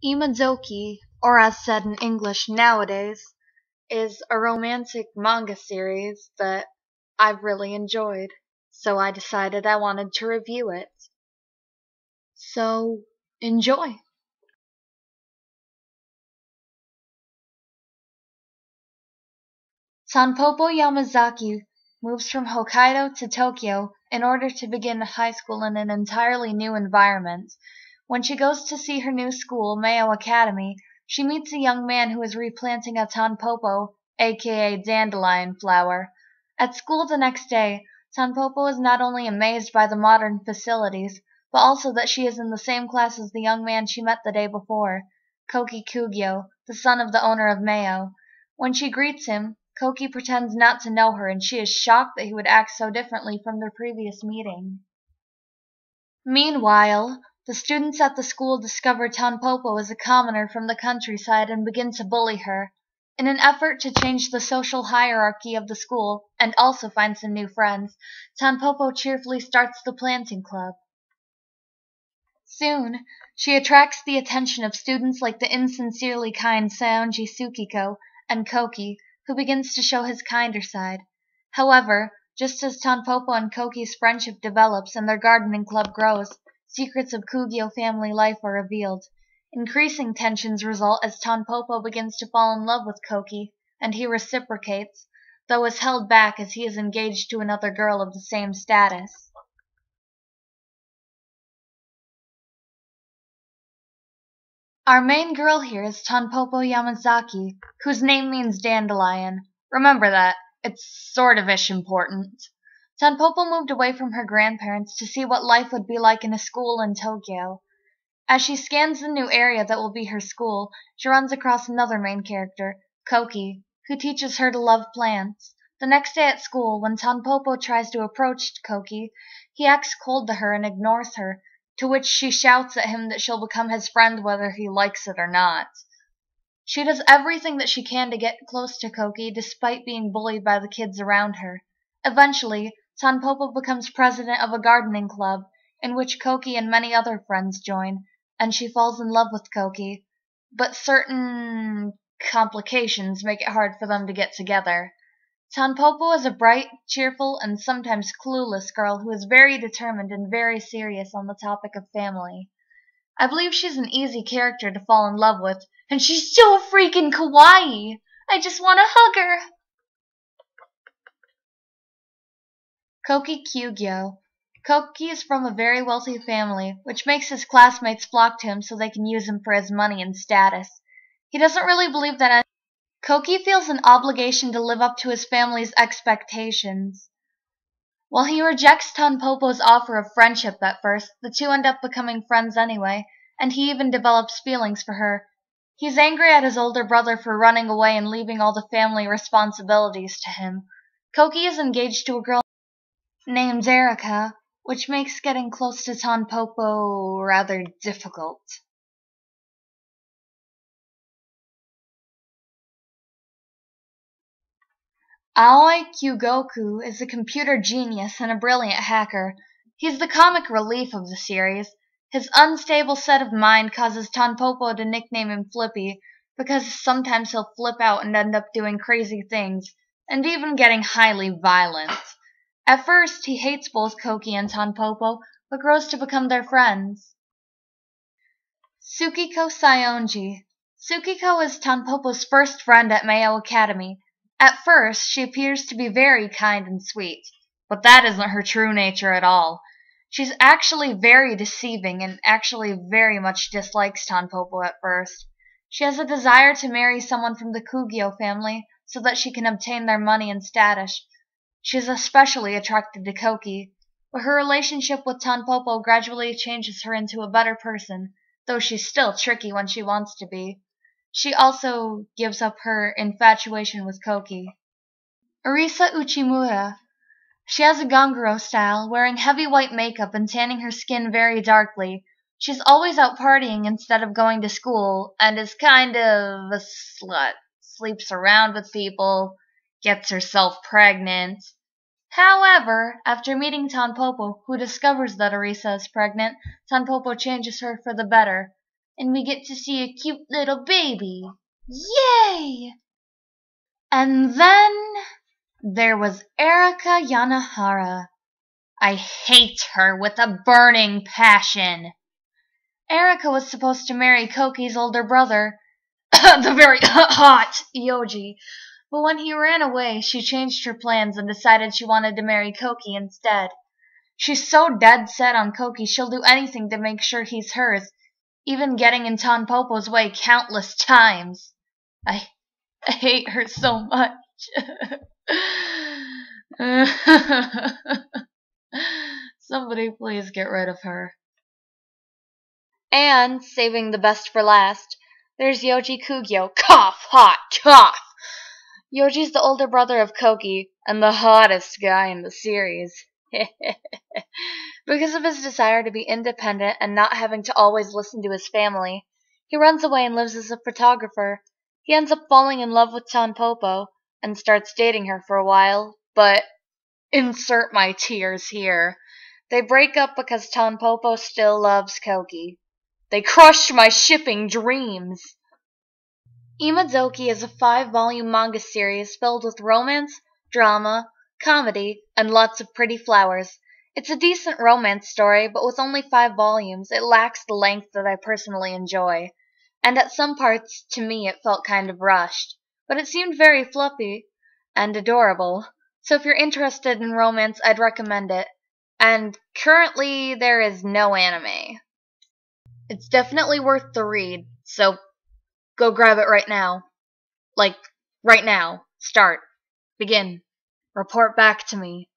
Imadoki, or as said in English nowadays, is a romantic manga series that I've really enjoyed, so I decided I wanted to review it. So, enjoy! Sanpopo Yamazaki moves from Hokkaido to Tokyo in order to begin high school in an entirely new environment. When she goes to see her new school, Mayo Academy, she meets a young man who is replanting a tanpopo, aka dandelion flower. At school the next day, Tanpopo is not only amazed by the modern facilities, but also that she is in the same class as the young man she met the day before, Koki Kugyo, the son of the owner of Mayo. When she greets him, Koki pretends not to know her, and she is shocked that he would act so differently from their previous meeting. Meanwhile, the students at the school discover Tanpopo is a commoner from the countryside and begin to bully her. In an effort to change the social hierarchy of the school and also find some new friends, Tanpopo cheerfully starts the planting club. Soon, she attracts the attention of students like the insincerely kind Saionji Tsukiko and Koki, who begins to show his kinder side. However, just as Tanpopo and Koki's friendship develops and their gardening club grows, secrets of Kugyo family life are revealed. Increasing tensions result as Tanpopo begins to fall in love with Koki, and he reciprocates, though is held back as he is engaged to another girl of the same status. Our main girl here is Tanpopo Yamazaki, whose name means dandelion. Remember that, it's sort of-ish important. Tanpopo moved away from her grandparents to see what life would be like in a school in Tokyo. As she scans the new area that will be her school, she runs across another main character, Koki, who teaches her to love plants. The next day at school, when Tanpopo tries to approach Koki, he acts cold to her and ignores her, to which she shouts at him that she'll become his friend whether he likes it or not. She does everything that she can to get close to Koki despite being bullied by the kids around her. Eventually, Tanpopo becomes president of a gardening club, in which Koki and many other friends join, and she falls in love with Koki, but certain complications make it hard for them to get together. Tanpopo is a bright, cheerful, and sometimes clueless girl who is very determined and very serious on the topic of family. I believe she's an easy character to fall in love with, and she's so freaking kawaii! I just want to hug her! Koki Kyugyo. Koki is from a very wealthy family, which makes his classmates flock to him so they can use him for his money and status. He doesn't really believe that Koki feels an obligation to live up to his family's expectations. While he rejects Tanpopo's offer of friendship at first, the two end up becoming friends anyway, and he even develops feelings for her. He's angry at his older brother for running away and leaving all the family responsibilities to him. Koki is engaged to a girl named Erica, which makes getting close to Tanpopo rather difficult. Aoi Kyugoku is a computer genius and a brilliant hacker. He's the comic relief of the series. His unstable set of mind causes Tanpopo to nickname him Flippy, because sometimes he'll flip out and end up doing crazy things, and even getting highly violent. At first, he hates both Koki and Tanpopo, but grows to become their friends. Tsukiko Saionji. Tsukiko is Tanpopo's first friend at Mayo Academy. At first, she appears to be very kind and sweet, but that isn't her true nature at all. She's actually very deceiving and actually very much dislikes Tanpopo at first. She has a desire to marry someone from the Kugyo family so that she can obtain their money and status. She is especially attracted to Koki, but her relationship with Tanpopo gradually changes her into a better person, though she's still tricky when she wants to be. She also gives up her infatuation with Koki. Arisa Uchimura. She has a ganguro style, wearing heavy white makeup and tanning her skin very darkly. She's always out partying instead of going to school, and is kind of a slut. Sleeps around with people, gets herself pregnant. However, after meeting Tanpopo, who discovers that Arisa is pregnant, Tanpopo changes her for the better. and we get to see a cute little baby. Yay! And then there was Erika Yanahara. I hate her with a burning passion. Erika was supposed to marry Koki's older brother, the very hot Yoji. But when he ran away, she changed her plans and decided she wanted to marry Koki instead. She's so dead set on Koki, she'll do anything to make sure he's hers, even getting in Tanpopo's way countless times. I hate her so much. Somebody please get rid of her. And, saving the best for last, there's Yoji Kugyo. Cough, hot, cough! Yoji's the older brother of Koki, and the hottest guy in the series. Because of his desire to be independent and not having to always listen to his family, he runs away and lives as a photographer. He ends up falling in love with Tanpopo and starts dating her for a while, but insert my tears here. They break up because Tanpopo still loves Koki. They crushed my shipping dreams. Imadoki is a 5-volume manga series filled with romance, drama, comedy, and lots of pretty flowers. It's a decent romance story, but with only 5 volumes, it lacks the length that I personally enjoy. And at some parts, to me, it felt kind of rushed. But it seemed very fluffy and adorable. So if you're interested in romance, I'd recommend it. And currently, there is no anime. It's definitely worth the read, so go grab it right now. Like, right now. Start. Begin. Report back to me.